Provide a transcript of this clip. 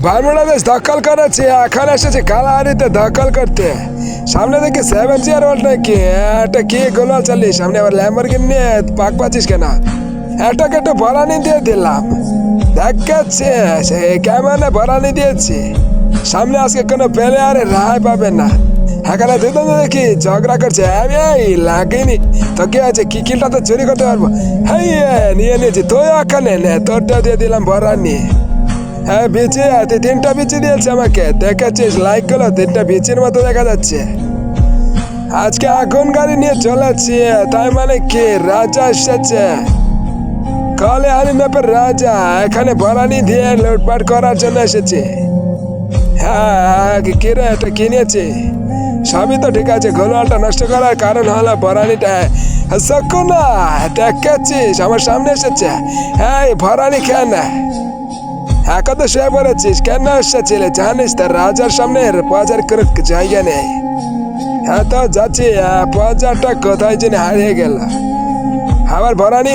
বাংলাদেশ দখল করেছে, এখন এসেছে কালাহারিতে দখল করতে। সামনে দেখে 7 ওয়াট নাকি একটা কি গোলাল চালিয়ে সামনে আবার ল্যাম্বরগিনি নিয়ে পাক পাচ্ছিস কেন? এটাকে একটু বরানি দিয়ে দিলাম, দেখাচ্ছে সে কেমনে বরানি দিয়েছি। সামনে আজকে কোনো প্লেয়ারে রায় পাবে না। এখানে দুজন দেখি ঝগড়া করছে, আমি এই লাগেনি তো কি আছে, কি কিলটা তো চুরি করতে পারবো। হ্যাঁ নিয়ে নিয়েছি, তুই এখানে নে, তোরটা দিয়ে দিলাম বরানি। হ্যাঁ বিচি, তুই 3টা বিচি দিয়েছে আমাকে, দেখেছিস লাইক গুলো 3টা বিচির মতো দেখা যাচ্ছে। আজকে আগুন গাড়ি নিয়ে চলেছি, তাই মানে কি রাজা এসেছে। কলে আমি ম্যাপের রাজা, এখানে বরানি দিয়ে লুটপাট করার জন্য এসেছি। হ্যাঁ কি রে, এটা কিনেছি সবই তো ঠিক আছে, গোলমালটা নষ্ট করার কারণ হলো বরানিটা। শকুনা দেখেছিস আমার সামনে এসেছে, হ্যাঁ বরানি খেয়ে না। এখন তো শুয়ে পড়েছিস, কেন এসেছিলে জানিস তার রাজার সামনে বাজার করে জায়গা নেই। হ্যাঁ তো যাচ্ছি, বাজারটা কোথায় যেন হারিয়ে গেল। আবার বরানি